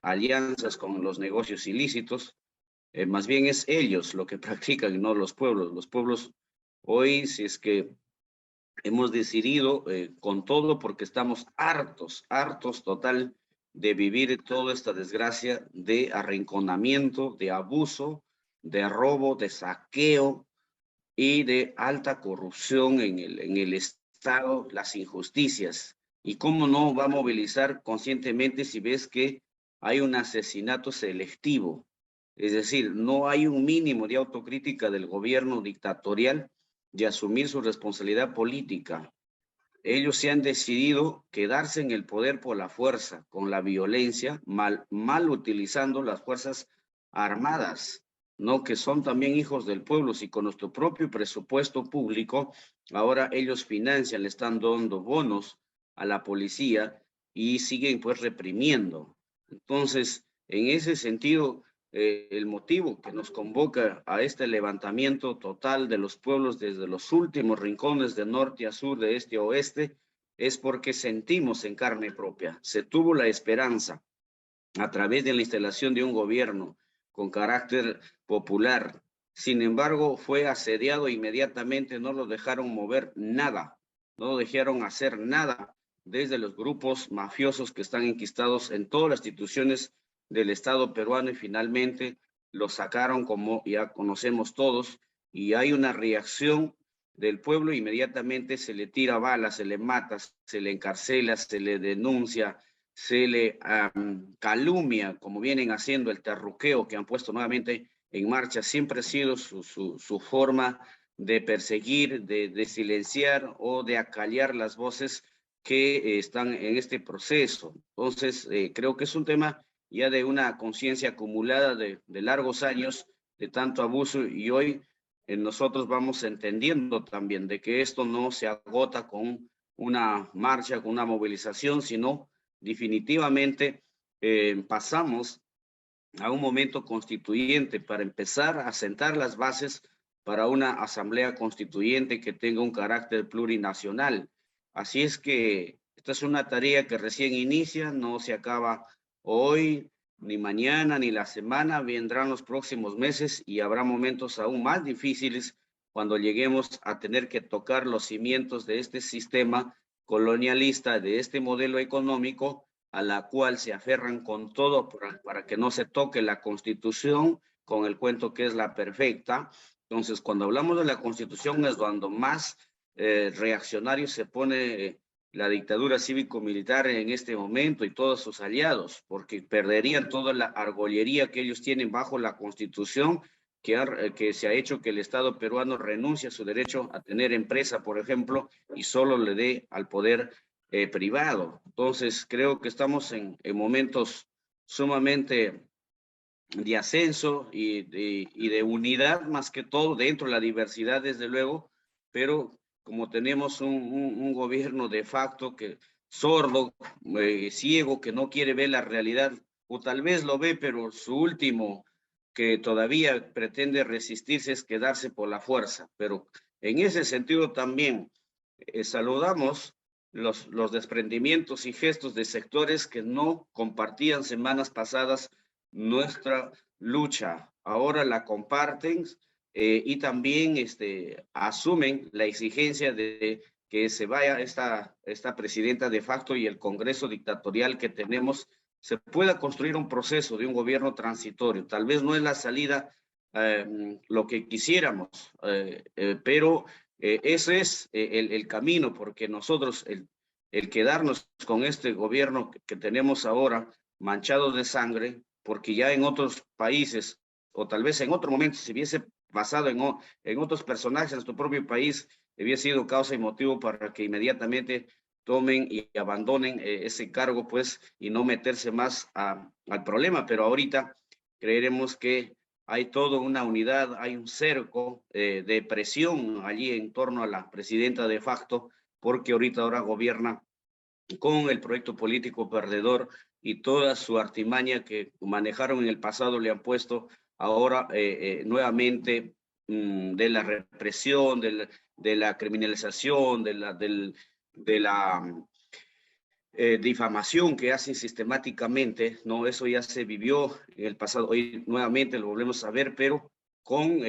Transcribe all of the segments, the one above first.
alianzas con los negocios ilícitos. Más bien es ellos lo que practican y no los pueblos. Los pueblos hoy, si es que hemos decidido con todo, porque estamos hartos total de vivir toda esta desgracia de arrinconamiento, de abuso, de robo, de saqueo y de alta corrupción en el Estado, las injusticias. ¿Y cómo no va a movilizar conscientemente si ves que hay un asesinato selectivo? Es decir, no hay un mínimo de autocrítica del gobierno dictatorial de asumir su responsabilidad política. Ellos se han decidido quedarse en el poder por la fuerza, con la violencia, mal utilizando las fuerzas armadas, ¿no? Que son también hijos del pueblo. Si con nuestro propio presupuesto público, ahora ellos financian, le están dando bonos a la policía y siguen pues reprimiendo. Entonces, en ese sentido, el motivo que nos convoca a este levantamiento total de los pueblos desde los últimos rincones de norte a sur, de este a oeste, es porque sentimos en carne propia. Se tuvo la esperanza a través de la instalación de un gobierno con carácter popular. Sin embargo, fue asediado inmediatamente, no lo dejaron mover nada, no lo dejaron hacer nada desde los grupos mafiosos que están enquistados en todas las instituciones del Estado peruano y finalmente lo sacaron, como ya conocemos todos, y hay una reacción del pueblo. Inmediatamente se le tira balas, se le mata, se le encarcela, se le denuncia, se le calumnia, como vienen haciendo el terruqueo que han puesto nuevamente en marcha. Siempre ha sido su forma de perseguir, de silenciar o de acallar las voces que están en este proceso. Entonces, creo que es un tema ya de una conciencia acumulada de largos años de tanto abuso, y hoy nosotros vamos entendiendo también de que esto no se agota con una marcha, con una movilización, sino definitivamente pasamos a un momento constituyente para empezar a sentar las bases para una asamblea constituyente que tenga un carácter plurinacional. Así es que esta es una tarea que recién inicia, no se acaba hoy, ni mañana, ni la semana, vendrán los próximos meses y habrá momentos aún más difíciles cuando lleguemos a tener que tocar los cimientos de este sistema colonialista, de este modelo económico, a la cual se aferran con todo para que no se toque la Constitución con el cuento que es la perfecta. Entonces, cuando hablamos de la Constitución es cuando más reaccionario se pone la dictadura cívico-militar en este momento y todos sus aliados, porque perderían toda la argollería que ellos tienen bajo la Constitución, que se ha hecho que el Estado peruano renuncie a su derecho a tener empresa, por ejemplo, y solo le dé al poder privado. Entonces, creo que estamos en momentos sumamente de ascenso y de unidad, más que todo, dentro de la diversidad, desde luego, pero como tenemos un gobierno de facto que sordo, ciego, que no quiere ver la realidad, o tal vez lo ve, pero su último que todavía pretende resistirse es quedarse por la fuerza. Pero en ese sentido también saludamos los desprendimientos y gestos de sectores que no compartían semanas pasadas nuestra lucha. Ahora la comparten y también asumen la exigencia de que se vaya esta presidenta de facto y el Congreso dictatorial que tenemos, se pueda construir un proceso de un gobierno transitorio. Tal vez no es la salida lo que quisiéramos, pero ese es el camino, porque nosotros, el quedarnos con este gobierno que tenemos ahora, manchado de sangre, porque ya en otros países, o tal vez en otro momento, si hubiese basado en otros personajes en nuestro propio país, hubiese sido causa y motivo para que inmediatamente tomen y abandonen ese cargo, pues, y no meterse más al problema. Pero ahorita creeremos que hay toda una unidad, hay un cerco de presión allí en torno a la presidenta de facto, porque ahora gobierna con el proyecto político perdedor y toda su artimaña que manejaron en el pasado le han puesto ahora nuevamente de la represión, de la criminalización, de la difamación que hacen sistemáticamente, ¿no? Eso ya se vivió en el pasado, hoy nuevamente lo volvemos a ver, pero con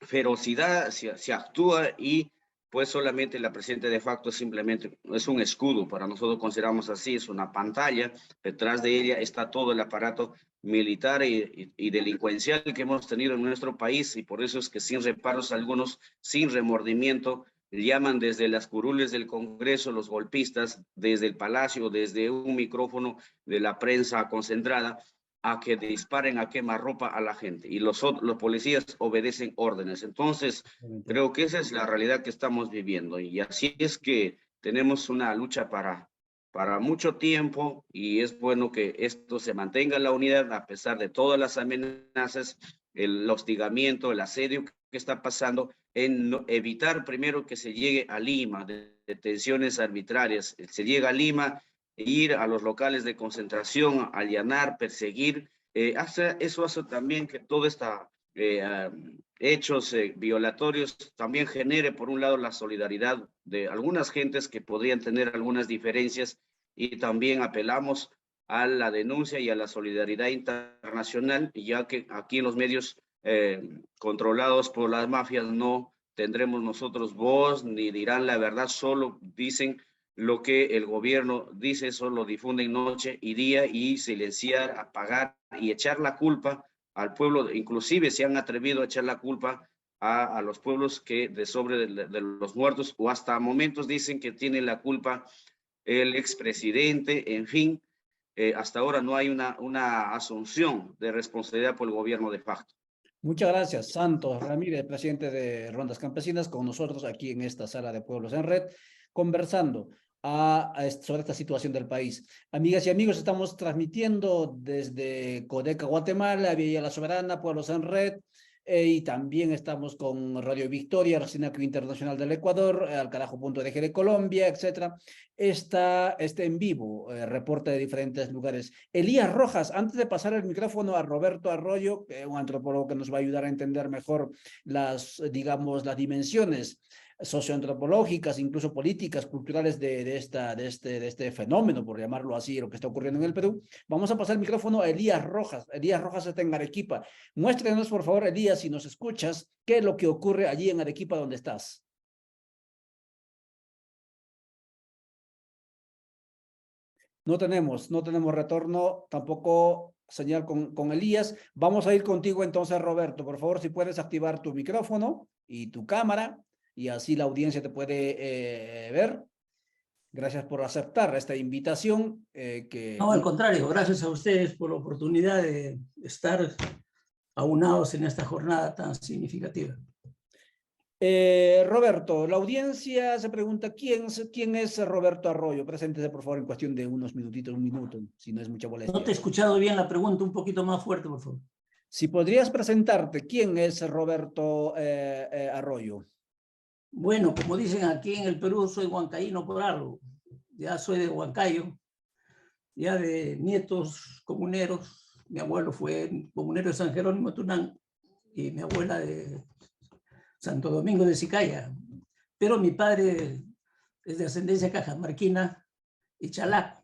ferocidad se actúa y pues solamente la presidenta de facto simplemente es un escudo, para nosotros consideramos así, es una pantalla, detrás de ella está todo el aparato militar y delincuencial que hemos tenido en nuestro país y por eso es que sin reparos algunos, sin remordimiento, llaman desde las curules del Congreso los golpistas, desde el Palacio, desde un micrófono de la prensa concentrada, a que disparen a quemarropa a la gente y los policías obedecen órdenes. Entonces, creo que esa es la realidad que estamos viviendo y así es que tenemos una lucha para mucho tiempo y es bueno que esto se mantenga la unidad a pesar de todas las amenazas, el hostigamiento, el asedio que está pasando, en evitar primero que se llegue a Lima, de detenciones arbitrarias, se llega a Lima, ir a los locales de concentración, allanar, perseguir, eso hace también que todo esta hechos violatorios también genere por un lado la solidaridad de algunas gentes que podrían tener algunas diferencias y también apelamos a la denuncia y a la solidaridad internacional, ya que aquí en los medios controlados por las mafias no tendremos nosotros voz ni dirán la verdad, solo dicen lo que el gobierno dice, solo difunden noche y día y silenciar, apagar y echar la culpa al pueblo, inclusive se han atrevido a echar la culpa a los pueblos que de los muertos o hasta momentos dicen que tiene la culpa el expresidente, en fin, hasta ahora no hay una asunción de responsabilidad por el gobierno de facto. Muchas gracias, Santos Ramírez, presidente de Rondas Campesinas, con nosotros aquí en esta sala de Pueblos en Red, conversando sobre esta situación del país. Amigas y amigos, estamos transmitiendo desde Codeca, Guatemala, Villa La Soberana, Pueblos en Red, y también estamos con Radio Victoria, Racinaco Internacional del Ecuador, Alcarajo.dg de Colombia, etc. Este en vivo, reporte de diferentes lugares. Elías Rojas, antes de pasar el micrófono a Roberto Arroyo, un antropólogo que nos va a ayudar a entender mejor digamos, las dimensiones socioantropológicas, incluso políticas, culturales de este fenómeno, por llamarlo así, lo que está ocurriendo en el Perú. Vamos a pasar el micrófono a Elías Rojas. Elías Rojas está en Arequipa. Muéstrenos, por favor, Elías, si nos escuchas, qué es lo que ocurre allí en Arequipa donde estás. No tenemos retorno, tampoco señal con Elías. Vamos a ir contigo entonces, Roberto. Por favor, si puedes activar tu micrófono y tu cámara, y así la audiencia te puede ver. Gracias por aceptar esta invitación. No, al contrario, gracias a ustedes por la oportunidad de estar aunados en esta jornada tan significativa. Roberto, la audiencia se pregunta ¿quién es Roberto Arroyo? Preséntese, por favor, en cuestión de unos minutitos, un minuto, si no es mucha molestia. No te he escuchado bien la pregunta, un poquito más fuerte, por favor. Si podrías presentarte, ¿quién es Roberto Arroyo? Bueno, como dicen aquí en el Perú, soy huancaíno por algo. Ya soy de Huancayo, ya de nietos comuneros. Mi abuelo fue comunero de San Jerónimo Tunán y mi abuela de Santo Domingo de Sicaya. Pero mi padre es de ascendencia cajamarquina y chalaco.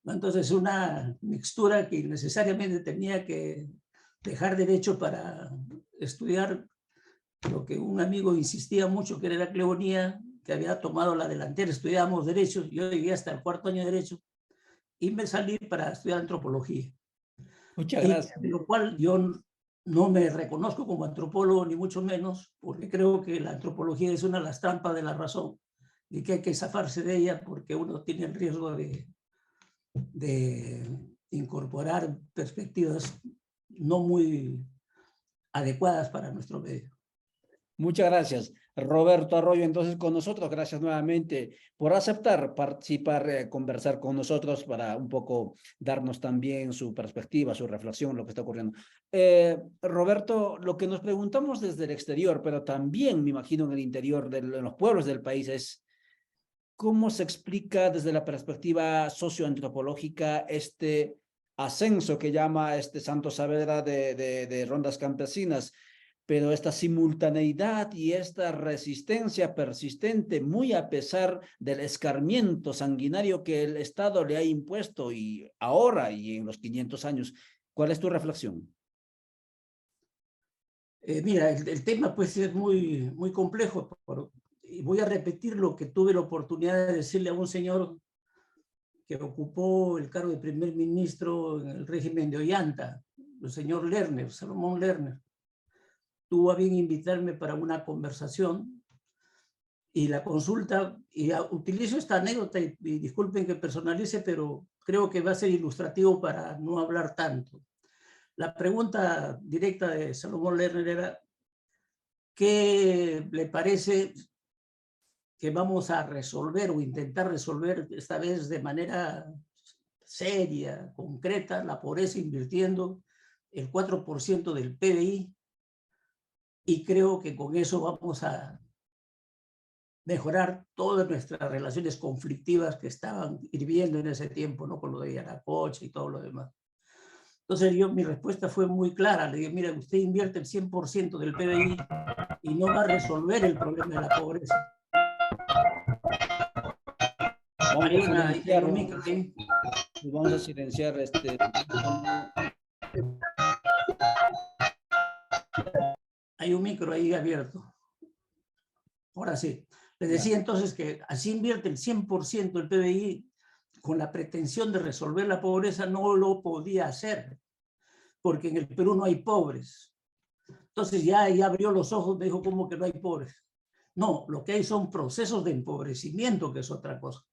Entonces, una mixtura que necesariamente tenía que dejar derecho para estudiar lo que un amigo insistía mucho, que era la clebonía, que había tomado la delantera. Estudiábamos Derecho, yo llegué hasta el cuarto año de Derecho y me salí para estudiar Antropología. Muchas gracias. De lo cual yo no me reconozco como antropólogo, ni mucho menos, porque creo que la antropología es una de las trampas de la razón y que hay que zafarse de ella porque uno tiene el riesgo de incorporar perspectivas no muy adecuadas para nuestro medio. Muchas gracias. Roberto Arroyo, entonces con nosotros, gracias nuevamente por aceptar participar, conversar con nosotros para un poco darnos también su perspectiva, su reflexión, lo que está ocurriendo. Roberto, lo que nos preguntamos desde el exterior, pero también me imagino en el interior, en los pueblos del país, es ¿cómo se explica desde la perspectiva socioantropológica este ascenso que llama Santos Saavedra de Rondas Campesinas? pero esta simultaneidad y esta resistencia persistente, muy a pesar del escarmiento sanguinario que el Estado le ha impuesto y ahora y en los 500 años, ¿cuál es tu reflexión? Mira, el tema pues es muy complejo, y voy a repetir lo que tuve la oportunidad de decirle a un señor que ocupó el cargo de primer ministro en el régimen de Ollanta, el señor Lerner, Salomón Lerner. Tuvo a bien invitarme para una conversación y la consulta, y utilizo esta anécdota y disculpen que personalice, pero creo que va a ser ilustrativo para no hablar tanto. La pregunta directa de Salomón Lerner era: ¿qué le parece que vamos a resolver o intentar resolver esta vez de manera seria, concreta, la pobreza invirtiendo el 4% del PBI? Y creo que con eso vamos a mejorar todas nuestras relaciones conflictivas que estaban hirviendo en ese tiempo, ¿no? Con lo de Yanacocha y todo lo demás. Entonces mi respuesta fue muy clara. Le dije: mira, usted invierte el 100% del PBI y no va a resolver el problema de la pobreza. Vamos a silenciar este. Hay un micro ahí abierto. Ahora sí. Les decía entonces que así invierte el 100% del PBI con la pretensión de resolver la pobreza, no lo podía hacer, porque en el Perú no hay pobres. Entonces ya abrió los ojos, me dijo: ¿cómo que no hay pobres? No, lo que hay son procesos de empobrecimiento, que es otra cosa.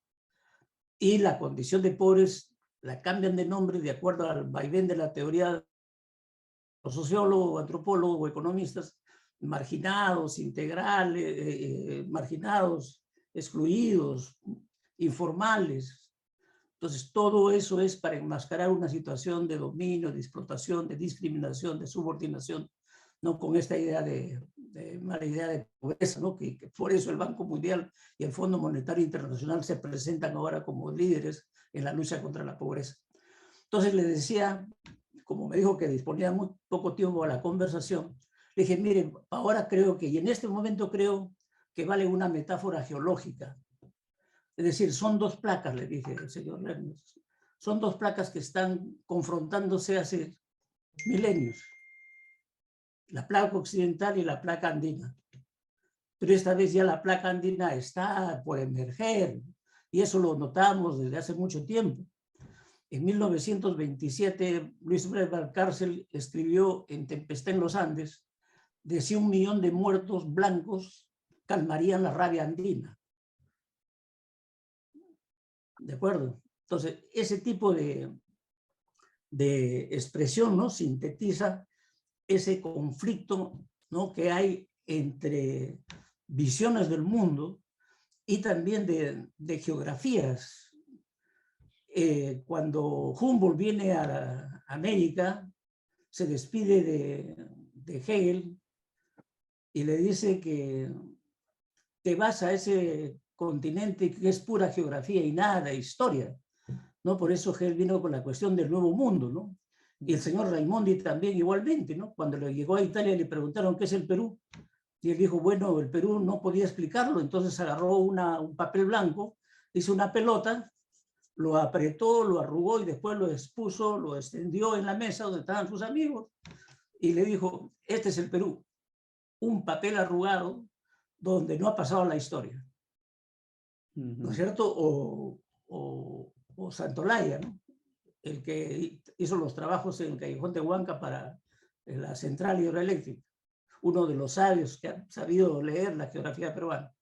Y la condición de pobres la cambian de nombre de acuerdo al vaivén de la teoría, los sociólogos, antropólogos o economistas: marginados, integrales, marginados, excluidos, informales. Entonces, todo eso es para enmascarar una situación de dominio, de explotación, de discriminación, de subordinación, ¿no? Con esta idea mala idea de pobreza, ¿no? Que por eso el Banco Mundial y el Fondo Monetario Internacional se presentan ahora como líderes en la lucha contra la pobreza. Entonces le decía, como me dijo que disponía muy poco tiempo a la conversación, le dije: miren, ahora creo que, y en este momento creo que vale una metáfora geológica. Es decir, son dos placas, le dije al señor Lerner, son dos placas que están confrontándose hace milenios: la placa occidental y la placa andina. Pero esta vez ya la placa andina está por emerger, y eso lo notamos desde hace mucho tiempo. En 1927, Luis Valcárcel escribió en Tempestad en los Andes: de si 1 millón de muertos blancos calmarían la rabia andina. ¿De acuerdo? Entonces, ese tipo de expresión, ¿no?, sintetiza ese conflicto, ¿no?, que hay entre visiones del mundo y también de geografías. Cuando Humboldt viene a América, se despide de Hegel y le dice que te vas a ese continente que es pura geografía y nada de historia, ¿no? Por eso Hegel vino con la cuestión del Nuevo Mundo, ¿no? Y el señor Raimondi también igualmente, ¿no? Cuando le llegó a Italia le preguntaron qué es el Perú, y él dijo: bueno, el Perú no podía explicarlo. Entonces agarró un papel blanco, hizo una pelota, lo apretó, lo arrugó y después lo expuso, lo extendió en la mesa donde estaban sus amigos y le dijo: este es el Perú, un papel arrugado donde no ha pasado la historia. ¿No es cierto? O Santolaya, ¿no?, el que hizo los trabajos en el Callejón de Huanca para la central hidroeléctrica, uno de los sabios que ha sabido leer la geografía peruana.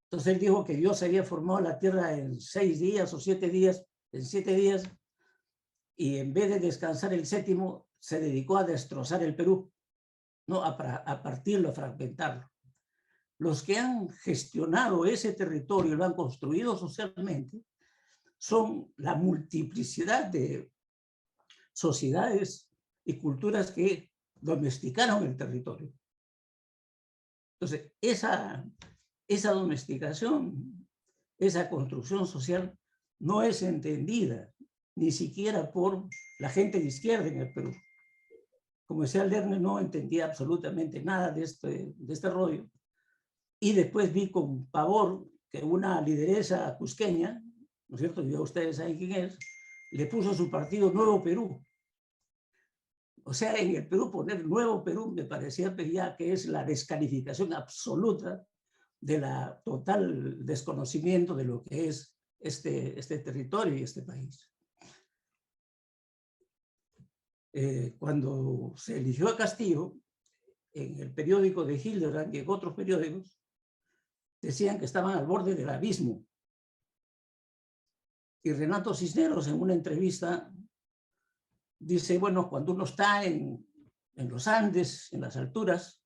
Entonces él dijo que Dios había formado la tierra en 6 días o 7 días, en 7 días, y en vez de descansar el 7º, se dedicó a destrozar el Perú, ¿no?, a partirlo, a fragmentarlo. Los que han gestionado ese territorio y lo han construido socialmente son la multiplicidad de sociedades y culturas que domesticaron el territorio. Entonces, esa domesticación, esa construcción social no es entendida ni siquiera por la gente de izquierda en el Perú. como decía Lerner, no entendía absolutamente nada de este rollo. Y después vi con pavor que una lideresa cusqueña, ¿no es cierto? Ya ustedes saben quién es, le puso su partido Nuevo Perú. O sea, en el Perú poner Nuevo Perú me parecía ya que es la descalificación absoluta de la total desconocimiento de lo que es este territorio y este país. Cuando se eligió a Castillo, en el periódico de Hildebrand y en otros periódicos, decían que estaban al borde del abismo. Y Renato Cisneros, en una entrevista, dice, bueno, cuando uno está en los Andes, en las alturas,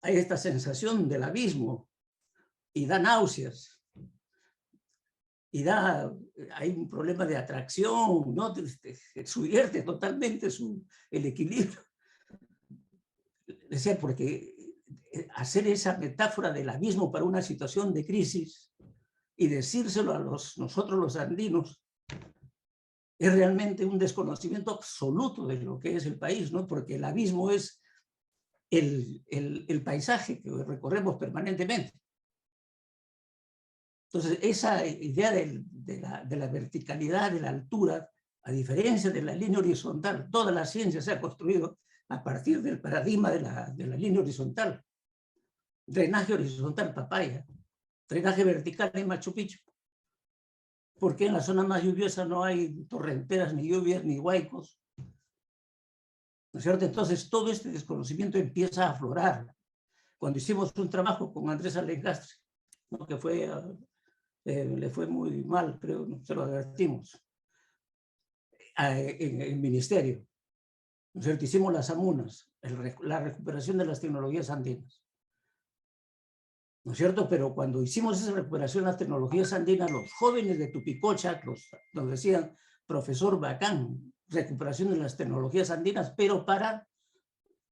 hay esta sensación del abismo y da náuseas. Y hay un problema de atracción, ¿no? Subierte totalmente el equilibrio. Decía, porque hacer esa metáfora del abismo para una situación de crisis y decírselo a nosotros los andinos es realmente un desconocimiento absoluto de lo que es el país, ¿no? Porque el abismo es el paisaje que recorremos permanentemente. Entonces, esa idea de la verticalidad, de la altura, a diferencia de la línea horizontal, toda la ciencia se ha construido a partir del paradigma de la línea horizontal. Drenaje horizontal, Papaya. Drenaje vertical en Machu Picchu. Porque en la zona más lluviosa no hay torrenteras, ni lluvias, ni huaicos. ¿No es cierto? Entonces, todo este desconocimiento empieza a aflorar. Cuando hicimos un trabajo con Andrés Alencastre, ¿no? Que le fue muy mal, creo, se lo advertimos, en el ministerio. ¿No es cierto? Hicimos las AMUNAS, la recuperación de las tecnologías andinas. ¿No es cierto? Pero cuando hicimos esa recuperación de las tecnologías andinas, los jóvenes de Tupicocha nos decían, profesor, bacán, recuperación de las tecnologías andinas, pero para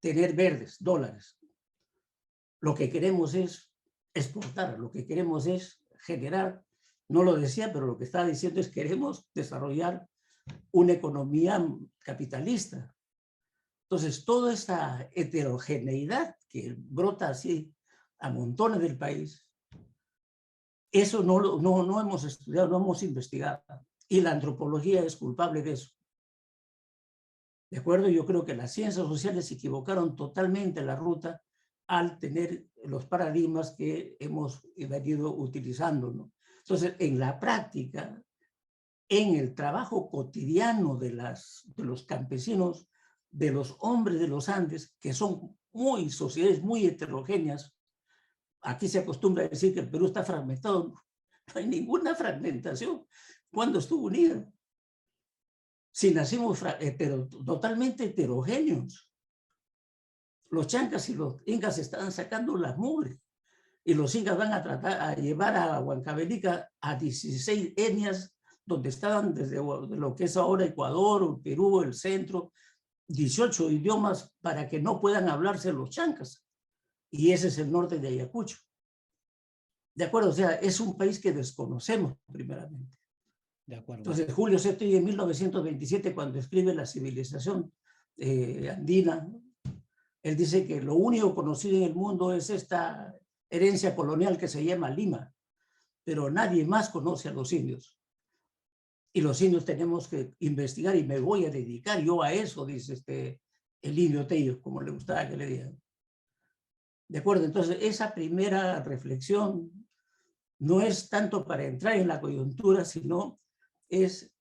tener verdes, dólares. Lo que queremos es exportar, lo que queremos es generar, no lo decía, pero lo que estaba diciendo es queremos desarrollar una economía capitalista. Entonces, toda esta heterogeneidad que brota así a montones del país, eso no hemos estudiado, no hemos investigado. Y la antropología es culpable de eso. ¿De acuerdo? Yo creo que las ciencias sociales se equivocaron totalmente la ruta al tener los paradigmas que hemos venido utilizando, ¿no? Entonces, en la práctica, en el trabajo cotidiano de los campesinos, de los hombres de los Andes, que son sociedades muy heterogéneas. Aquí se acostumbra a decir que el Perú está fragmentado. No hay ninguna fragmentación. ¿Cuándo estuvo unida? Si nacimos totalmente heterogéneos. Los chancas y los incas estaban sacando la mugre. Y los incas van a llevar a Huancavelica a 16 etnias, donde estaban desde lo que es ahora Ecuador, Perú, el centro, 18 idiomas para que no puedan hablarse los chancas. Y ese es el norte de Ayacucho. ¿De acuerdo? O sea, es un país que desconocemos primeramente. De acuerdo. Entonces, Julio Septi en 1927, cuando escribe La civilización andina, él dice que lo único conocido en el mundo es esta herencia colonial que se llama Lima, pero nadie más conoce a los indios. Y los indios tenemos que investigar y me voy a dedicar yo a eso, dice el indio Tello, como le gustaba que le digan. ¿De acuerdo? Entonces, esa primera reflexión no es tanto para entrar en la coyuntura, sino es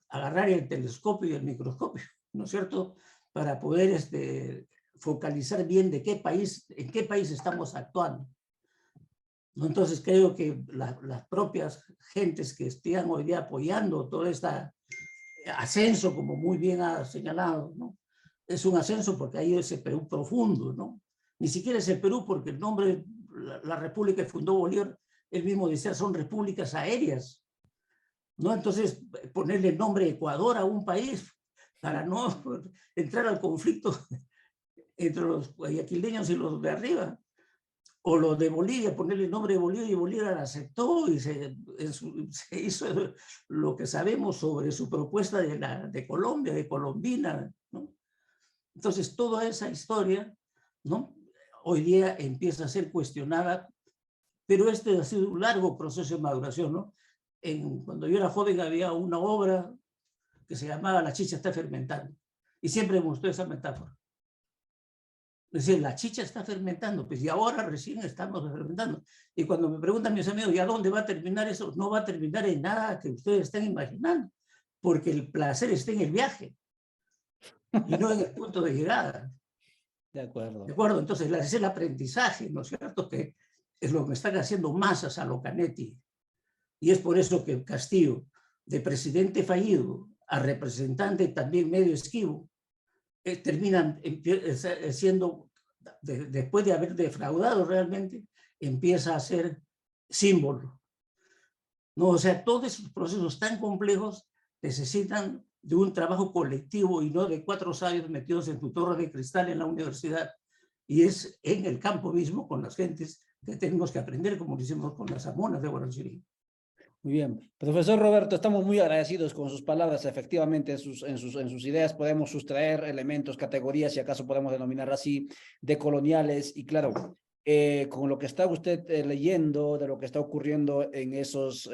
agarrar el telescopio y el microscopio, ¿no es cierto? Para poder focalizar bien en qué país estamos actuando. ¿No? Entonces creo que las propias gentes que están hoy día apoyando todo este ascenso, como muy bien ha señalado, ¿no? Es un ascenso porque hay ese Perú profundo, ¿no? Ni siquiera es el Perú porque el nombre, la república que fundó Bolívar, él mismo decía, son repúblicas aéreas, ¿no? Entonces, ponerle el nombre Ecuador a un país para no entrar al conflicto entre los guayaquileños y los de arriba. O lo de Bolivia, ponerle el nombre de Bolivia, y Bolívar aceptó y se hizo lo que sabemos sobre su propuesta de Colombia, de Colombina, ¿no? Entonces, toda esa historia, ¿no?, hoy día empieza a ser cuestionada, pero este ha sido un largo proceso de maduración, ¿no? Cuando yo era joven había una obra que se llamaba La chicha está fermentando, y siempre me gustó esa metáfora. Es decir, la chicha está fermentando, pues, y ahora recién estamos fermentando. Y cuando me preguntan mis amigos, ¿y a dónde va a terminar eso? No va a terminar en nada que ustedes estén imaginando, porque el placer está en el viaje y no en el punto de llegada. De acuerdo. ¿De acuerdo? Entonces, es el aprendizaje, ¿no es cierto?, que es lo que están haciendo masas a lo Canetti. Y es por eso que Castillo, de presidente fallido a representante también medio esquivo, terminan siendo, después de haber defraudado realmente, empieza a ser símbolo, ¿no? O sea, todos esos procesos tan complejos necesitan de un trabajo colectivo y no de 4 sabios metidos en tu torre de cristal en la universidad. Y es en el campo mismo, con las gentes, que tenemos que aprender, como lo hicimos con las amonas de Guaranchirí. Muy bien. Profesor Roberto, estamos muy agradecidos con sus palabras. Efectivamente, en sus ideas podemos sustraer elementos, categorías, si acaso podemos denominar así, decoloniales. Y claro, con lo que está usted leyendo, de lo que está ocurriendo en esos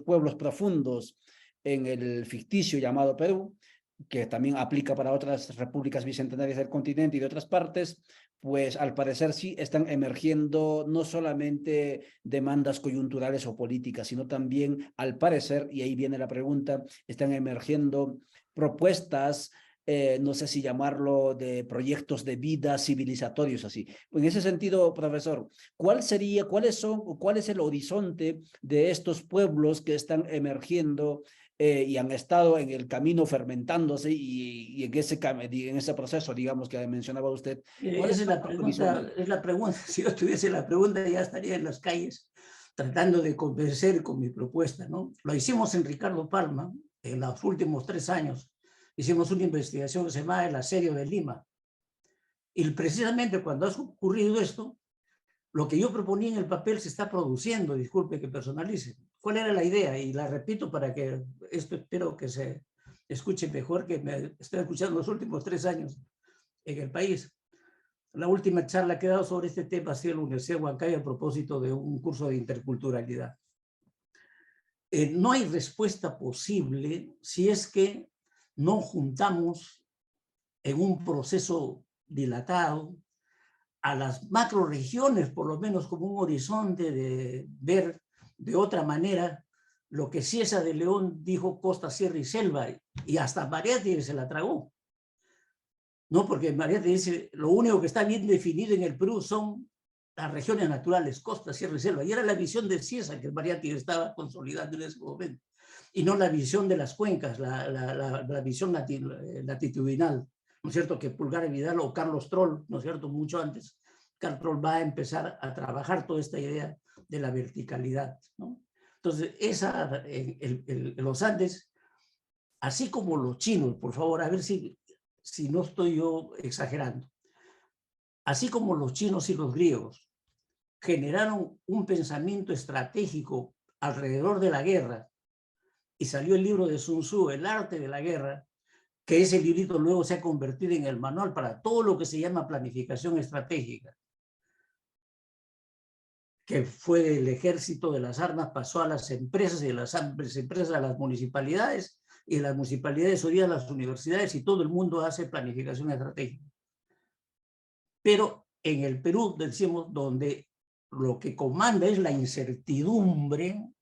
pueblos profundos, en el ficticio llamado Perú, que también aplica para otras repúblicas bicentenarias del continente y de otras partes, pues al parecer sí están emergiendo no solamente demandas coyunturales o políticas, sino también, al parecer, y ahí viene la pregunta, están emergiendo propuestas, no sé si llamarlo de proyectos de vida civilizatorios así. En ese sentido, profesor, ¿cuál es el horizonte de estos pueblos que están emergiendo y han estado en el camino fermentándose y en ese proceso, digamos, que mencionaba usted? Esa es la pregunta, si yo tuviese la pregunta ya estaría en las calles tratando de convencer con mi propuesta, ¿no? Lo hicimos en Ricardo Palma en los últimos 3 años. Hicimos una investigación que se llama El Asedio de Lima. Y precisamente cuando ha ocurrido esto, lo que yo proponía en el papel se está produciendo, disculpe que personalice. ¿Cuál era la idea? Y la repito para que esto espero que se escuche mejor, que me estoy escuchando los últimos 3 años en el país. La última charla que he dado sobre este tema ha sido en la Universidad de Huancayo a propósito de un curso de interculturalidad. No hay respuesta posible si es que no juntamos en un proceso dilatado a las macroregiones, por lo menos como un horizonte de ver de otra manera lo que Ciesa de León dijo costa, sierra y selva, y hasta Mariátegui se la tragó. No, porque Mariátegui dice, lo único que está bien definido en el Perú son las regiones naturales, costa, sierra y selva, y era la visión de Ciesa que Mariátegui estaba consolidando en ese momento, y no la visión de las cuencas, la visión latitudinal, ¿no es cierto?, que Pulgar Vidal o Carlos Troll, ¿no es cierto?, mucho antes, Carlos Troll va a empezar a trabajar toda esta idea de la verticalidad, ¿no? Entonces, los Andes, así como los chinos, por favor, a ver si no estoy yo exagerando, así como los chinos y los griegos generaron un pensamiento estratégico alrededor de la guerra, y salió el libro de Sun Tzu, El arte de la guerra, que ese librito luego se ha convertido en el manual para todo lo que se llama planificación estratégica, que fue del ejército, de las armas, pasó a las empresas, y de las empresas a las municipalidades, y de las municipalidades hoy día a las universidades, y todo el mundo hace planificación estratégica. Pero en el Perú, decimos, donde lo que comanda es la incertidumbre,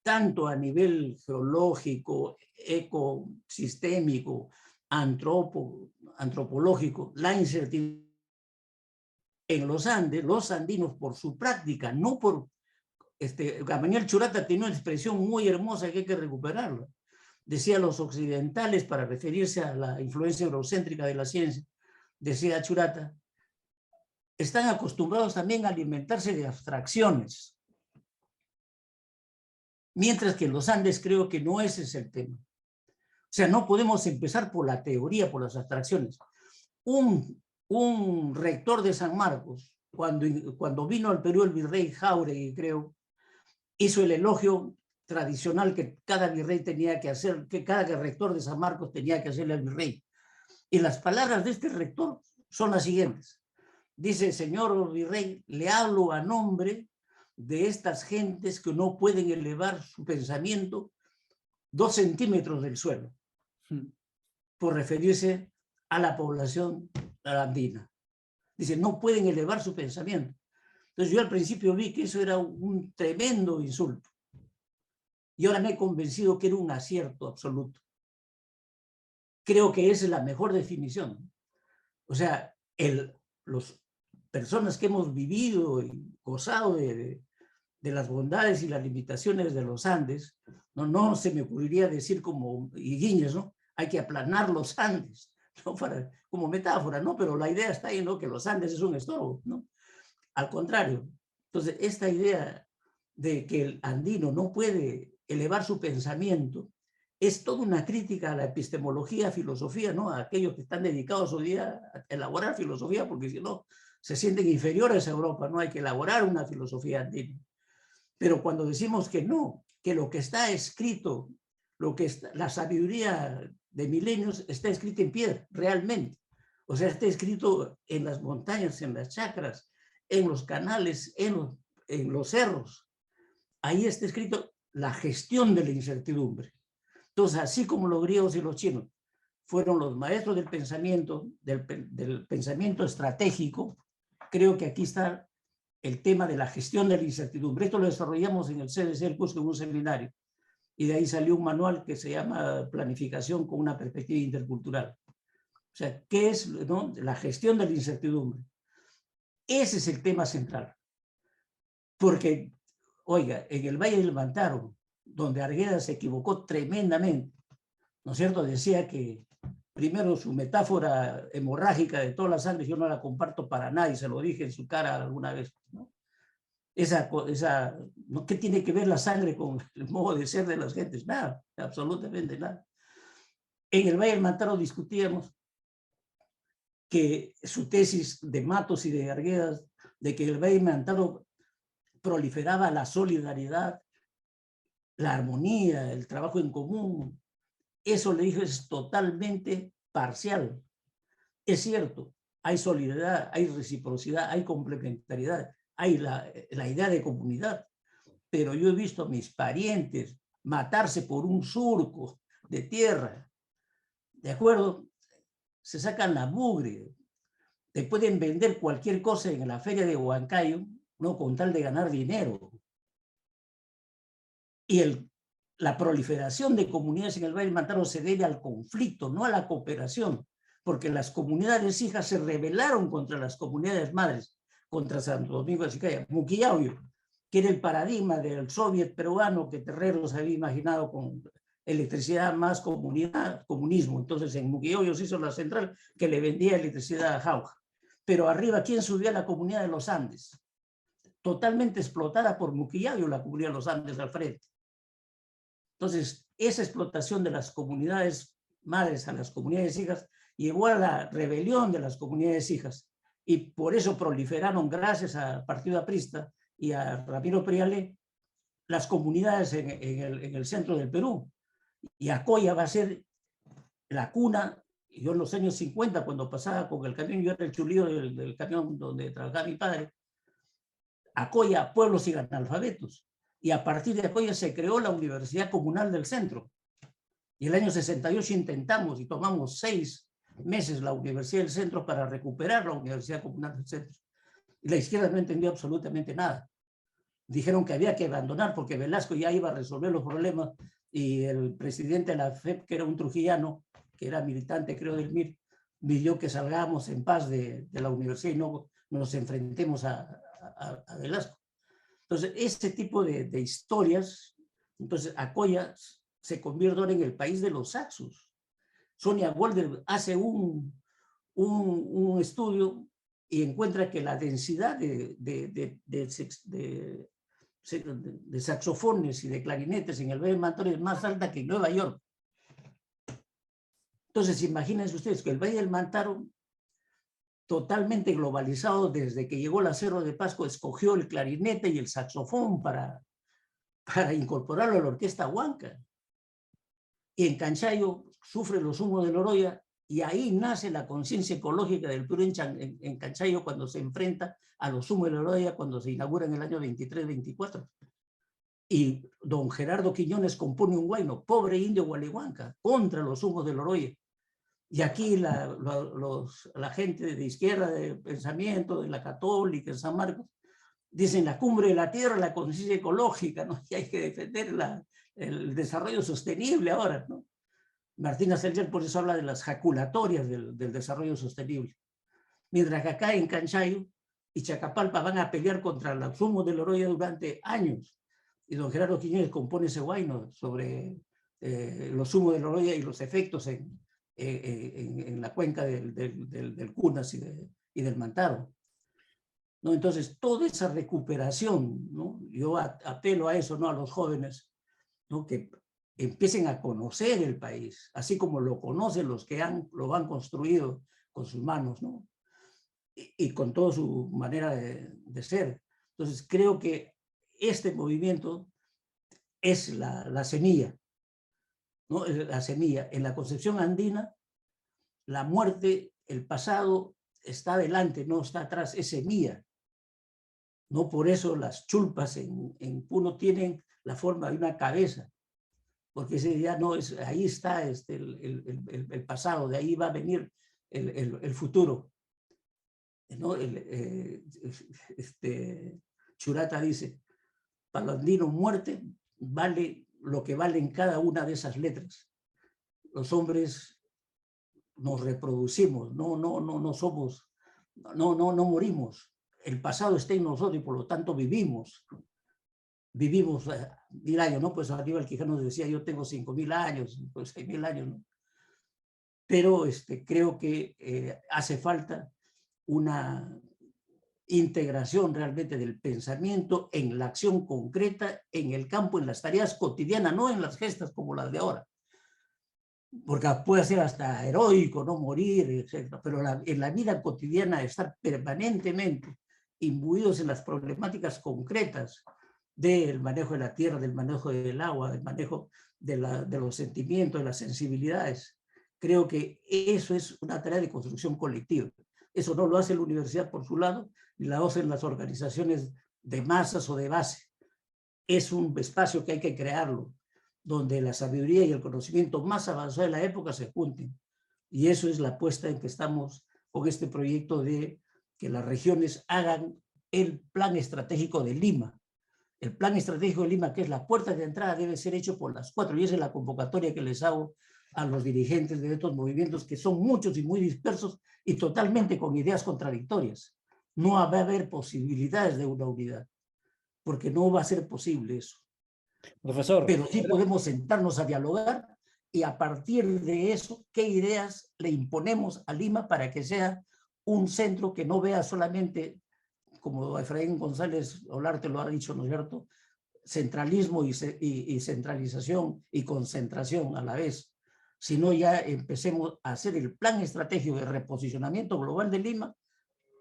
tanto a nivel geológico, ecosistémico, antropológico, la incertidumbre. En los Andes, los andinos, por su práctica, no por... Gamaliel Churata tenía una expresión muy hermosa que hay que recuperarla. Decía los occidentales, para referirse a la influencia eurocéntrica de la ciencia, decía Churata, están acostumbrados también a alimentarse de abstracciones. Mientras que en los Andes creo que no ese es el tema. O sea, no podemos empezar por la teoría, por las abstracciones. Un rector de San Marcos, cuando vino al Perú el virrey Jáuregui, creo, hizo el elogio tradicional que cada virrey tenía que hacer, que cada rector de San Marcos tenía que hacerle al virrey. Y las palabras de este rector son las siguientes. Dice: señor virrey, le hablo a nombre de estas gentes que no pueden elevar su pensamiento 2 centímetros del suelo, por referirse a la población andina. Dice, no pueden elevar su pensamiento. Entonces yo al principio vi que eso era un tremendo insulto. Y ahora me he convencido que era un acierto absoluto. Creo que esa es la mejor definición. O sea, las personas que hemos vivido y gozado de las bondades y las limitaciones de los Andes, no se me ocurriría decir como Higuíñez, ¿no? Hay que aplanar los Andes, ¿no? Como metáfora, ¿no? Pero la idea está ahí, ¿no? Que los Andes es un estorbo, ¿no? Al contrario. Entonces, esta idea de que el andino no puede elevar su pensamiento es toda una crítica a la epistemología, filosofía, ¿no? A aquellos que están dedicados hoy día a elaborar filosofía, porque si no, se sienten inferiores a Europa, ¿no? Hay que elaborar una filosofía andina. Pero cuando decimos que no, que lo que está escrito, la sabiduría de milenios está escrita en piedra, realmente. O sea, está escrito en las montañas, en las chacras, en los canales, en los cerros. Ahí está escrito la gestión de la incertidumbre. Entonces, así como los griegos y los chinos fueron los maestros del pensamiento estratégico, creo que aquí está el tema de la gestión de la incertidumbre. Esto lo desarrollamos en el CDC, el curso, en un seminario, y de ahí salió un manual que se llama Planificación con una perspectiva intercultural. O sea, ¿qué es, no? La gestión de la incertidumbre? Ese es el tema central. Porque, oiga, en el Valle del Mantaro, donde Arguedas se equivocó tremendamente, ¿no es cierto? Decía que, primero, su metáfora hemorrágica de toda la sangre, yo no la comparto para nadie, se lo dije en su cara alguna vez, ¿no? ¿No? ¿Qué tiene que ver la sangre con el modo de ser de las gentes? Nada, absolutamente nada. En el Valle del Mantaro discutíamos que su tesis de Matos y de Arguedas, de que el Valle del Mantaro proliferaba la solidaridad, la armonía, el trabajo en común, eso le dije es totalmente parcial. Es cierto, hay solidaridad, hay reciprocidad, hay complementariedad, hay la idea de comunidad, pero yo he visto a mis parientes matarse por un surco de tierra, ¿de acuerdo? Se sacan la mugre, te pueden vender cualquier cosa en la feria de Huancayo, ¿no? Con tal de ganar dinero. Y la proliferación de comunidades en el Valle del Mantaro se debe al conflicto, no a la cooperación, porque las comunidades hijas se rebelaron contra las comunidades madres, contra Santo Domingo de Sicaya. Muquillauyo, que era el paradigma del soviet peruano que Terreros había imaginado con electricidad más comunismo. Entonces en Muquillauyo se hizo la central que le vendía electricidad a Jauja. Pero arriba, ¿quién subió a la comunidad de los Andes? Totalmente explotada por Muquillauyo, la comunidad de los Andes al frente. Entonces, esa explotación de las comunidades madres a las comunidades hijas llevó a la rebelión de las comunidades hijas, y por eso proliferaron, gracias al Partido Aprista y a Ramiro Priale, las comunidades en el centro del Perú. Y Acoya va a ser la cuna. Yo en los años 50, cuando pasaba con el camión, yo era el chulío del camión donde trabajaba mi padre, Acoya, pueblos y analfabetos. Y a partir de Acoya se creó la Universidad Comunal del Centro. Y el año 68 intentamos y tomamos 6 meses la Universidad del Centro para recuperar la Universidad Comunal del Centro. Y la izquierda no entendió absolutamente nada. Dijeron que había que abandonar porque Velasco ya iba a resolver los problemas, y el presidente de la FEP, que era un trujillano, que era militante, creo, del MIR, pidió que salgamos en paz de la universidad y no nos enfrentemos a Velasco. Entonces, ese tipo de historias, entonces Acoya se convierte ahora en el país de los saxos. Sonia Golder hace un estudio y encuentra que la densidad de saxofones y de clarinetes en el Valle del Mantaro es más alta que en Nueva York. Entonces, imagínense ustedes que el Valle del Mantaro, totalmente globalizado desde que llegó la Cerro de Pasco, escogió el clarinete y el saxofón para incorporarlo a la orquesta huanca. Y en Canchayo sufre los humos de Loroya Y ahí nace la conciencia ecológica del Perú en Canchayo cuando se enfrenta a los humos de Loroya cuando se inaugura en el año 23-24. Y don Gerardo Quiñones compone un huayno, pobre indio Gualeguanca, contra los humos de Loroya. Y aquí la gente de izquierda, de pensamiento, de la Católica, en San Marcos, dicen la cumbre de la tierra, la conciencia ecológica, ¿no? Y hay que defender el desarrollo sostenible ahora, ¿no? Martina Selger por eso habla de las jaculatorias del desarrollo sostenible. Mientras que acá en Canchayo y Chacapalpa van a pelear contra los humos de Loroya durante años. Y don Gerardo Quiñones compone ese guayno sobre los humos de Loroya y los efectos en la cuenca del Cunas y del Mantaro, ¿no? Entonces, toda esa recuperación, ¿no? Yo apelo a eso, ¿no? A los jóvenes, ¿no? Que empiecen a conocer el país, así como lo conocen los que lo han construido con sus manos, ¿no? Y con toda su manera de ser. Entonces, creo que este movimiento es la semilla, ¿no? La semilla. En la concepción andina, la muerte, el pasado, está adelante, no está atrás, es semilla. No por eso las chulpas en Puno tienen la forma de una cabeza, porque ese ya no es, ahí está el pasado, de ahí va a venir el futuro, ¿no? Churata dice, para los andinos muerte vale lo que valen cada una de esas letras. Los hombres nos reproducimos, no somos, no morimos. El pasado está en nosotros y por lo tanto vivimos 1000 años, ¿no? Pues Aníbal Quijano decía, yo tengo 5000 años, pues 6000 años, ¿no? Pero creo que hace falta una integración realmente del pensamiento en la acción concreta, en el campo, en las tareas cotidianas, no en las gestas como las de ahora. Porque puede ser hasta heroico, no morir, etc. Pero en la vida cotidiana estar permanentemente imbuidos en las problemáticas concretas del manejo de la tierra, del manejo del agua, del manejo de los sentimientos, de las sensibilidades. Creo que eso es una tarea de construcción colectiva. Eso no lo hace la universidad por su lado, ni la hacen las organizaciones de masas o de base. Es un espacio que hay que crearlo, donde la sabiduría y el conocimiento más avanzado de la época se junten. Y eso es la apuesta en que estamos con este proyecto de que las regiones hagan el plan estratégico de Lima. El plan estratégico de Lima, que es la puerta de entrada, debe ser hecho por las 4, y esa es la convocatoria que les hago a los dirigentes de estos movimientos, que son muchos y muy dispersos y totalmente con ideas contradictorias. No va a haber posibilidades de una unidad, porque no va a ser posible eso. Profesor. Pero sí podemos sentarnos a dialogar y a partir de eso, ¿qué ideas le imponemos a Lima para que sea un centro que no vea solamente, como Efraín González Olarte lo ha dicho, ¿no es cierto?, centralismo y centralización y concentración a la vez, sino ya empecemos a hacer el plan estratégico de reposicionamiento global de Lima,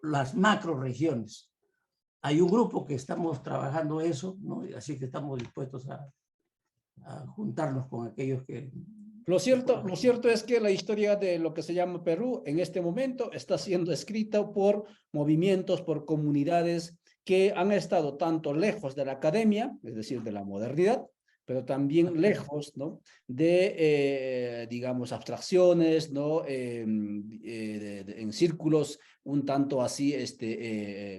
las macroregiones. Hay un grupo que estamos trabajando eso, ¿no? Así que estamos dispuestos a juntarnos con aquellos que... Lo cierto es que la historia de lo que se llama Perú en este momento está siendo escrita por movimientos, por comunidades que han estado tanto lejos de la academia, es decir, de la modernidad, pero también lejos, ¿no?, de, digamos, abstracciones, ¿no?, en círculos un tanto así,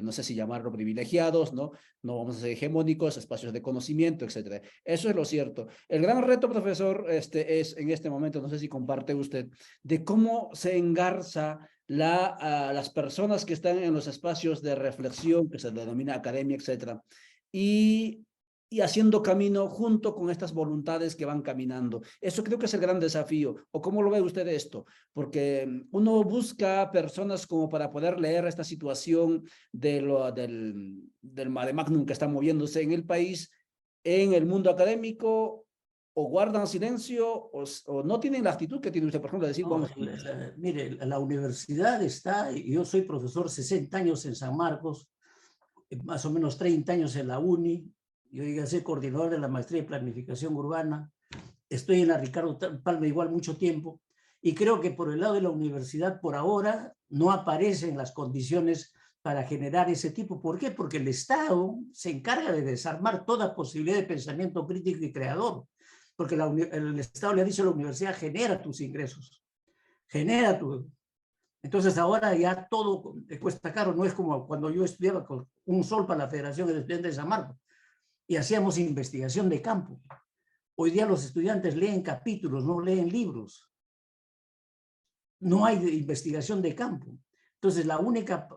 no sé si llamarlo privilegiados, ¿no? No vamos a ser hegemónicos, espacios de conocimiento, etcétera. Eso es lo cierto. El gran reto, profesor, es en este momento, no sé si comparte usted, de cómo se engarza las personas que están en los espacios de reflexión, que se denomina academia, etcétera, y haciendo camino junto con estas voluntades que van caminando. Eso creo que es el gran desafío. ¿O cómo lo ve usted esto? Porque uno busca personas como para poder leer esta situación del mare magnum que está moviéndose en el país, en el mundo académico, o guardan silencio o no tienen la actitud que tiene usted, por ejemplo, de decir, No, vamos. mire, la universidad está, yo soy profesor 60 años en San Marcos, más o menos 30 años en la UNI. Yo llegué a ser coordinador de la maestría de planificación urbana. Estoy en la Ricardo Palma igual mucho tiempo. Y creo que por el lado de la universidad, por ahora, no aparecen las condiciones para generar ese tipo. ¿Por qué? Porque el Estado se encarga de desarmar toda posibilidad de pensamiento crítico y creador. Porque el Estado le ha dicho a la universidad, genera tus ingresos, genera tu... Entonces ahora ya todo cuesta caro, no es como cuando yo estudiaba con un sol para la Federación de Estudiantes de San Marcos y hacíamos investigación de campo. Hoy día los estudiantes leen capítulos, no leen libros. No hay investigación de campo. Entonces la única...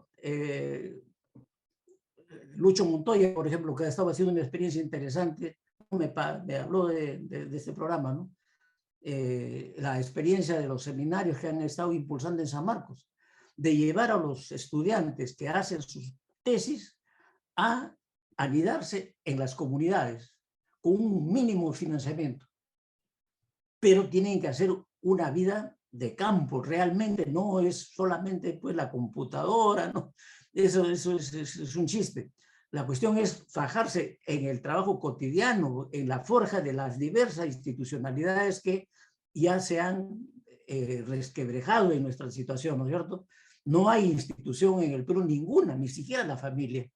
Lucho Montoya, por ejemplo, que ha estado haciendo una experiencia interesante, me habló de este programa, ¿no? La experiencia de los seminarios que han estado impulsando en San Marcos, de llevar a los estudiantes que hacen sus tesis a anidarse en las comunidades con un mínimo financiamiento, pero tienen que hacer una vida de campo, realmente no es solamente pues la computadora, ¿no? Eso es un chiste. La cuestión es fajarse en el trabajo cotidiano, en la forja de las diversas institucionalidades que ya se han resquebrajado en nuestra situación, ¿no es cierto? No hay institución en el Perú ninguna, ni siquiera la familia,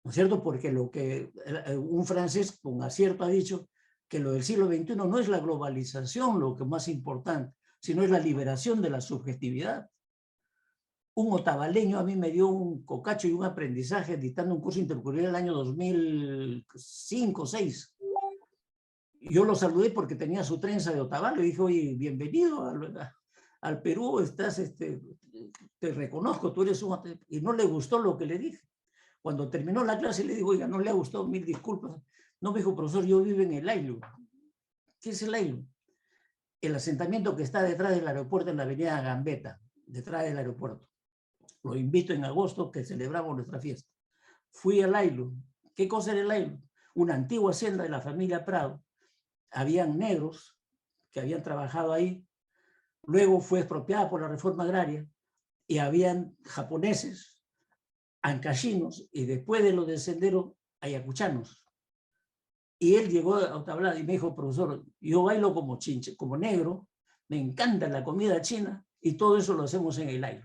¿no es cierto? Porque lo que un francés con acierto ha dicho, que lo del siglo XXI no es la globalización lo que más importante, sino es la liberación de la subjetividad. Un otavaleño a mí me dio un cocacho y un aprendizaje dictando un curso intercultural el año 2005 o 2006. Yo lo saludé porque tenía su trenza de otavalo y dije, oye, bienvenido al Perú, estás, te reconozco, tú eres un... Y no le gustó lo que le dije. Cuando terminó la clase le digo, oiga, no le ha gustado, mil disculpas. No, me dijo, profesor, yo vivo en el Ailu. ¿Qué es el Ailu? El asentamiento que está detrás del aeropuerto en la avenida Gambetta, detrás del aeropuerto. Lo invito en agosto que celebramos nuestra fiesta. Fui al Ailu. ¿Qué cosa era el Ailu? Una antigua hacienda de la familia Prado. Habían negros que habían trabajado ahí. Luego fue expropiada por la reforma agraria y habían japoneses, ancachinos y después de lo del sendero, ayacuchanos. Y él llegó a Otablada y me dijo, profesor, yo bailo como chinche, como negro, me encanta la comida china y todo eso lo hacemos en el Ailu.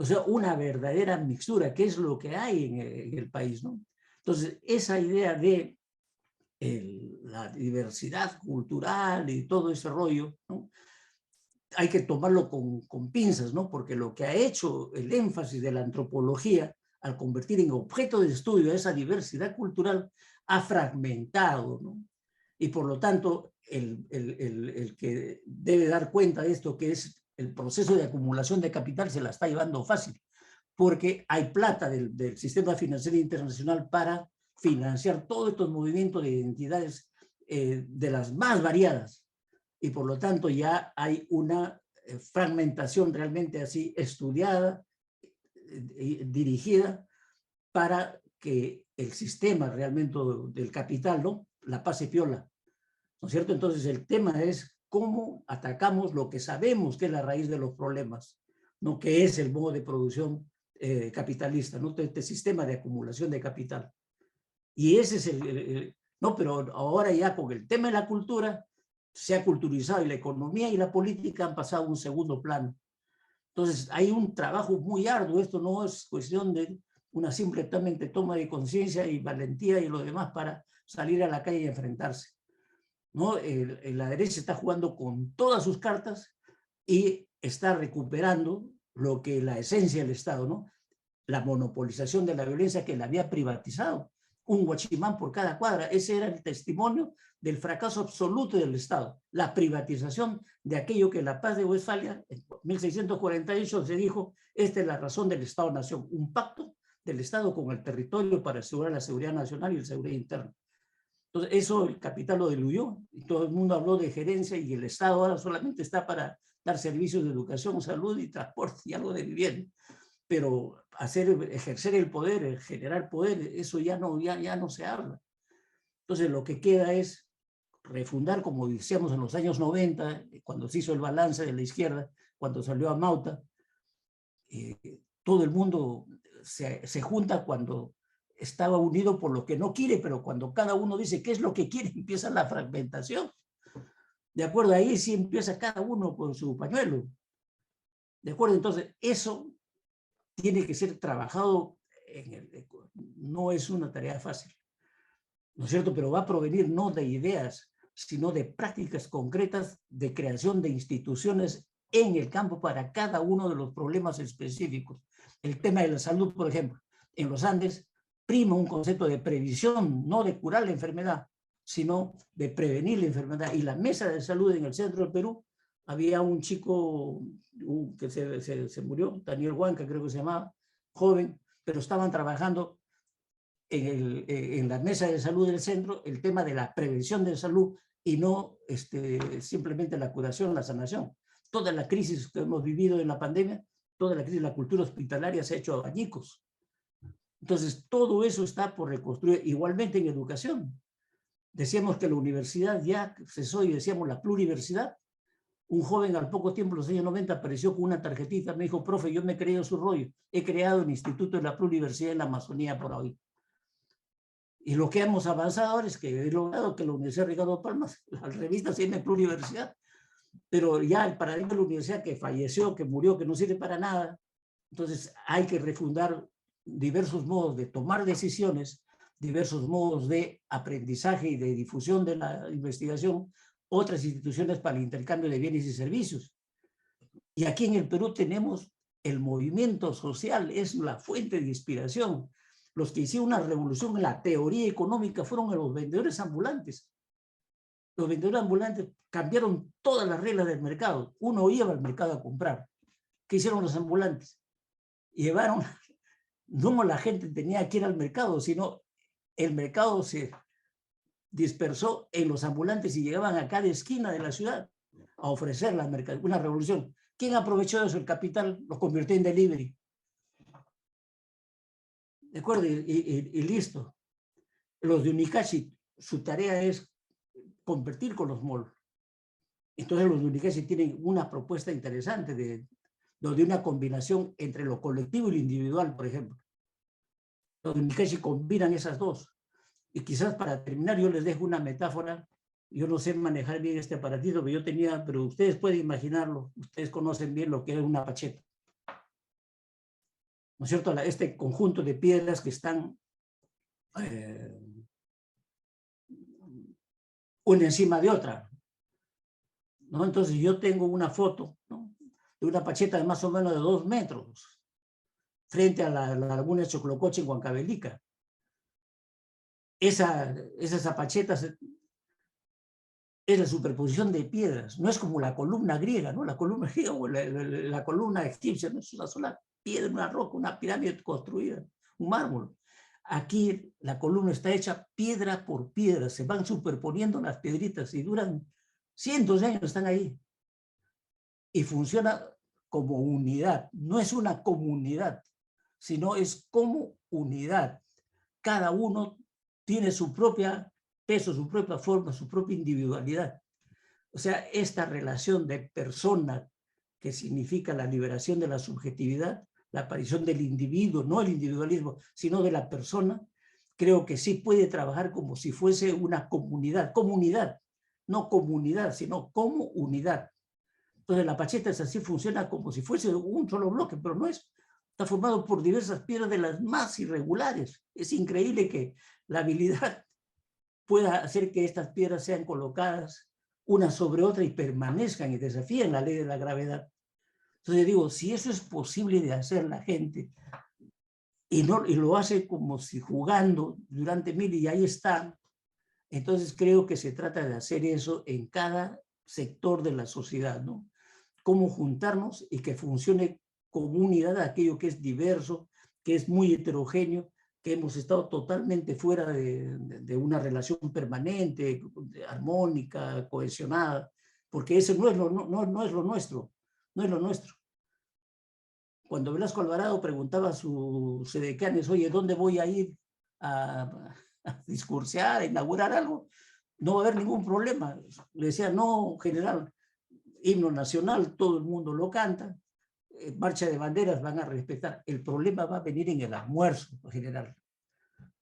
O sea, una verdadera mixtura, que es lo que hay en el país, ¿no? Entonces, esa idea de la diversidad cultural y todo ese rollo, ¿no? Hay que tomarlo con pinzas, ¿no? Porque lo que ha hecho el énfasis de la antropología al convertir en objeto de estudio a esa diversidad cultural ha fragmentado, ¿no? Y por lo tanto, el que debe dar cuenta de esto, que es el proceso de acumulación de capital, se la está llevando fácil, porque hay plata del sistema financiero internacional para financiar todos estos movimientos de identidades de las más variadas. Y por lo tanto ya hay una fragmentación realmente así estudiada, dirigida para que el sistema realmente del capital, ¿no?, la pase piola, ¿no es cierto? Entonces el tema es cómo atacamos lo que sabemos que es la raíz de los problemas, ¿no?, que es el modo de producción capitalista, ¿no?, este sistema de acumulación de capital. Y ese es no, pero ahora ya con el tema de la cultura se ha culturizado y la economía y la política han pasado a un segundo plano. Entonces hay un trabajo muy arduo, esto no es cuestión de una simplemente toma de conciencia y valentía y lo demás para salir a la calle y enfrentarse, ¿no? La derecha está jugando con todas sus cartas y está recuperando lo que la esencia del Estado, ¿no?, la monopolización de la violencia que la había privatizado. Un guachimán por cada cuadra, ese era el testimonio del fracaso absoluto del Estado, la privatización de aquello que en la Paz de Westfalia, en 1648, se dijo, esta es la razón del Estado-Nación, un pacto del Estado con el territorio para asegurar la seguridad nacional y la seguridad interna. Entonces, eso el capital lo diluyó, y todo el mundo habló de gerencia, y el Estado ahora solamente está para dar servicios de educación, salud y transporte y algo de vivienda. Pero ejercer el poder, generar poder, eso ya no se habla. Entonces lo que queda es refundar, como decíamos en los años 90, cuando se hizo el balance de la izquierda, cuando salió a Mauta, todo el mundo se junta cuando estaba unido por lo que no quiere, pero cuando cada uno dice qué es lo que quiere, empieza la fragmentación, ¿De acuerdo? Ahí sí empieza cada uno con su pañuelo. ¿De acuerdo? Entonces, eso tiene que ser trabajado no es una tarea fácil, ¿no es cierto? Pero va a provenir no de ideas, sino de prácticas concretas de creación de instituciones en el campo para cada uno de los problemas específicos. El tema de la salud, por ejemplo, en los Andes prima un concepto de previsión, no de curar la enfermedad, sino de prevenir la enfermedad. Y la mesa de salud en el centro del Perú, había un chico que se murió, Daniel Huanca creo que se llamaba, joven, pero estaban trabajando en la mesa de salud del centro el tema de la prevención de salud y no simplemente la curación, la sanación. Toda la crisis que hemos vivido en la pandemia, toda la crisis de la cultura hospitalaria se ha hecho añicos. Entonces, todo eso está por reconstruir. Igualmente en educación. Decíamos que la universidad ya cesó y decíamos la pluriversidad. Un joven al poco tiempo, en los años 90, apareció con una tarjetita, me dijo, profe, yo me he creído su rollo, he creado el Instituto de la Pluriversidad en la Amazonía por hoy. Y lo que hemos avanzado ahora es que he logrado que la Universidad Ricardo Palmas, la revista se llama Pluriversidad, pero ya el paradigma de la universidad que falleció, que murió, que no sirve para nada, entonces hay que refundar diversos modos de tomar decisiones, diversos modos de aprendizaje y de difusión de la investigación, otras instituciones para el intercambio de bienes y servicios. Y aquí en el Perú tenemos el movimiento social, es la fuente de inspiración. Los que hicieron una revolución en la teoría económica fueron los vendedores ambulantes. Los vendedores ambulantes cambiaron todas las reglas del mercado. Uno iba al mercado a comprar. ¿Qué hicieron los ambulantes? Llevaron, no la gente tenía que ir al mercado, sino el mercado se dispersó en los ambulantes y llegaban a cada esquina de la ciudad a ofrecer la mercancía, una revolución. ¿Quién aprovechó eso? El capital lo convirtió en delivery. ¿De acuerdo? Y listo. Los de Unicachi, su tarea es competir con los malls. Entonces los de Unicachi tienen una propuesta interesante de una combinación entre lo colectivo y lo individual, por ejemplo. Los de Unicachi combinan esas dos. Y quizás para terminar yo les dejo una metáfora. Yo no sé manejar bien este aparatito que yo tenía, pero ustedes pueden imaginarlo. Ustedes conocen bien lo que es una pacheta. ¿No es cierto? Este conjunto de piedras que están una encima de otra, ¿no? Entonces yo tengo una foto, ¿no?, de una pacheta de más o menos de 2 metros frente a la laguna de Choclocoche en Huancavelica. Esas pachetas es la superposición de piedras, no es como la columna griega, ¿no? La columna griega o la columna egipcia, no es una sola piedra, una roca, una pirámide construida, un mármol. Aquí la columna está hecha piedra por piedra, se van superponiendo las piedritas y duran cientos de años, están ahí. Y funciona como unidad, no es una comunidad, sino es como unidad. Cada uno tiene su propia peso, su propia forma, su propia individualidad. O sea, esta relación de persona que significa la liberación de la subjetividad, la aparición del individuo, no el individualismo, sino de la persona, creo que sí puede trabajar como si fuese una comunidad, no comunidad, sino como unidad. Entonces la pacheta es así, funciona como si fuese un solo bloque, pero no es. Está formado por diversas piedras de las más irregulares. Es increíble que la habilidad pueda hacer que estas piedras sean colocadas una sobre otra y permanezcan y desafíen la ley de la gravedad. Entonces digo, si eso es posible de hacer la gente y lo hace como si jugando durante 1000 y ahí está, entonces creo que se trata de hacer eso en cada sector de la sociedad, ¿no? Cómo juntarnos y que funcione como unidad aquello que es diverso, que es muy heterogéneo, que hemos estado totalmente fuera de una relación permanente, armónica, cohesionada, porque eso no es lo nuestro. Cuando Velasco Alvarado preguntaba a sus edecanes, oye, ¿dónde voy a ir a discursear, a inaugurar algo? No va a haber ningún problema. Le decía, no, general, himno nacional, todo el mundo lo canta, marcha de banderas van a respetar. El problema va a venir en el almuerzo, general.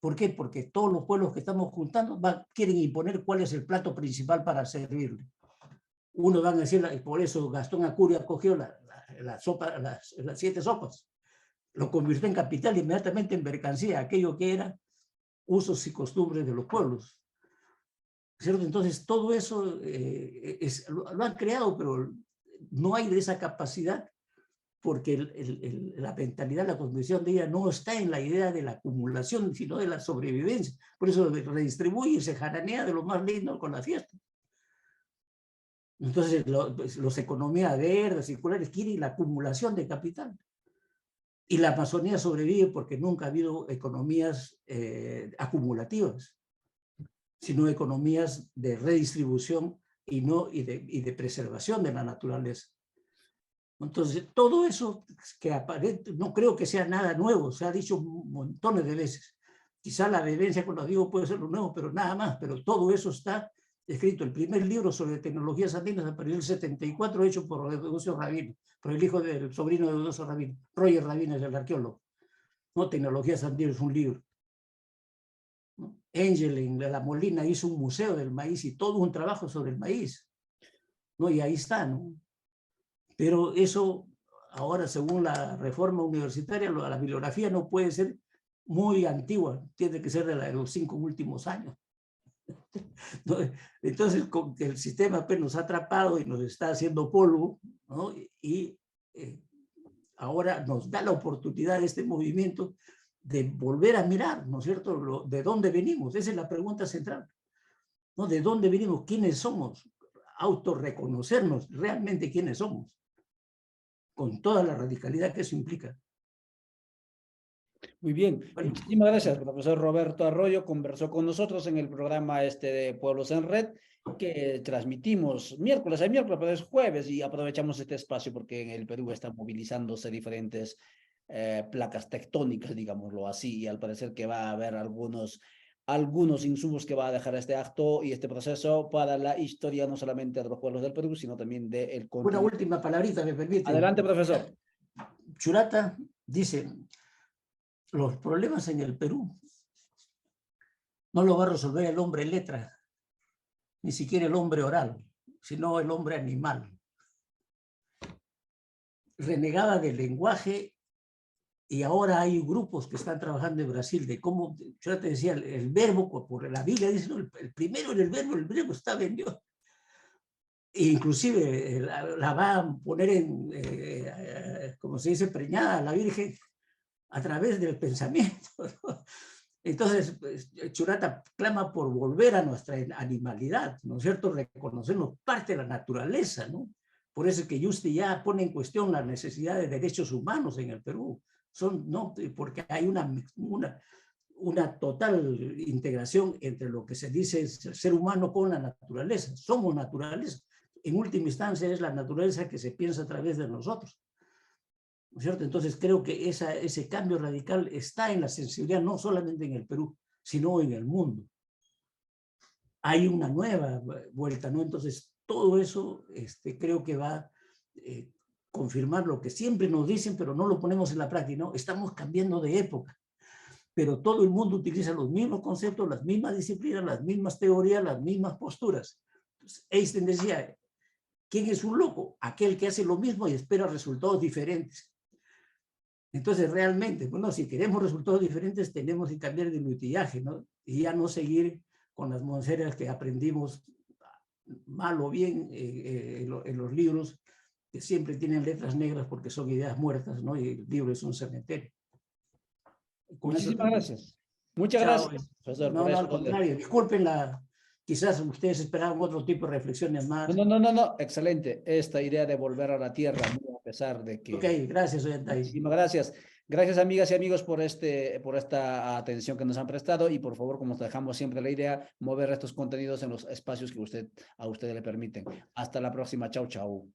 ¿Por qué? Porque todos los pueblos que estamos juntando quieren imponer cuál es el plato principal para servirle. Uno van a decir, y por eso Gastón Acurio acogió las 7 sopas. Lo convirtió en capital inmediatamente en mercancía, aquello que era usos y costumbres de los pueblos. ¿Cierto? Entonces, todo eso lo han creado, pero no hay de esa capacidad porque la mentalidad, la condición de ella no está en la idea de la acumulación, sino de la sobrevivencia. Por eso redistribuye y se jaranea de lo más lindo con la fiesta. Entonces, los economías verdes, circulares, quieren la acumulación de capital. Y la Amazonía sobrevive porque nunca ha habido economías acumulativas, sino economías de redistribución y de preservación de la naturaleza. Entonces, todo eso que aparece, no creo que sea nada nuevo, se ha dicho montones de veces. Quizá la vivencia, cuando digo, puede ser lo nuevo, pero nada más, pero todo eso está escrito. El primer libro sobre tecnologías andinas apareció en el 74, hecho por Eudoxio Rabino, por el hijo del sobrino de Eudoxio Rabino. Roger Rabino es el arqueólogo. ¿No? Tecnologías andinas es un libro. ¿No? Angel en La Molina hizo un museo del maíz y todo un trabajo sobre el maíz. ¿No? Y ahí está, ¿no? Pero eso, ahora según la reforma universitaria, la bibliografía no puede ser muy antigua, tiene que ser de los 5 últimos años. Entonces, el sistema pues, nos ha atrapado y nos está haciendo polvo, ¿no? Y ahora nos da la oportunidad de este movimiento de volver a mirar, ¿no es cierto?, de dónde venimos. Esa es la pregunta central, ¿no? ¿De dónde venimos? ¿Quiénes somos? Autorreconocernos realmente quiénes somos, con toda la radicalidad que eso implica. Muy bien, Bueno, muchísimas gracias. El profesor Roberto Arroyo conversó con nosotros en el programa de Pueblos en Red, que transmitimos miércoles a miércoles, pero es jueves, y aprovechamos este espacio porque en el Perú están movilizándose diferentes placas tectónicas, digámoslo así, y al parecer que va a haber algunos insumos que va a dejar este acto y este proceso para la historia no solamente de los pueblos del Perú, sino también del continente. una última palabrita, me permite. Adelante, profesor. Churata dice, los problemas en el Perú no lo va a resolver el hombre letra, ni siquiera el hombre oral, sino el hombre animal. Renegaba del lenguaje y ahora hay grupos que están trabajando en Brasil de cómo, yo te decía, el verbo, por la Biblia dice, no, el primero en el verbo está en Dios. E inclusive la va a poner como se dice, preñada a la Virgen a través del pensamiento, ¿no? Entonces, pues, Churata clama por volver a nuestra animalidad, ¿no es cierto? Reconocernos parte de la naturaleza, ¿no? Por eso es que Yuste ya pone en cuestión la necesidad de derechos humanos en el Perú. No, porque hay una total integración entre lo que se dice ser humano con la naturaleza. Somos naturaleza. En última instancia es la naturaleza que se piensa a través de nosotros. ¿No es cierto? Entonces creo que ese cambio radical está en la sensibilidad, no solamente en el Perú, sino en el mundo. Hay una nueva vuelta, ¿no? Entonces todo eso creo que va a confirmar lo que siempre nos dicen, pero no lo ponemos en la práctica, ¿no? Estamos cambiando de época, pero todo el mundo utiliza los mismos conceptos, las mismas disciplinas, las mismas teorías, las mismas posturas. Entonces, Einstein decía, ¿quién es un loco? Aquel que hace lo mismo y espera resultados diferentes. Entonces, realmente, bueno, si queremos resultados diferentes, tenemos que cambiar de utillaje, ¿no? Y ya no seguir con las monseras que aprendimos mal o bien en los libros, que siempre tienen letras negras porque son ideas muertas, ¿no? Y el libro es un cementerio. Muchísimas gracias. Muchas gracias, profesor. No, al contrario, disculpen quizás ustedes esperaban otro tipo de reflexiones más. No, excelente. Esta idea de volver a la tierra, a pesar de que... Ok, gracias, Ollantay. Muchísimas gracias. Gracias, amigas y amigos, por esta atención que nos han prestado, y por favor, como dejamos siempre la idea, mover estos contenidos en los espacios que a usted le permiten. Hasta la próxima. Chau, chau.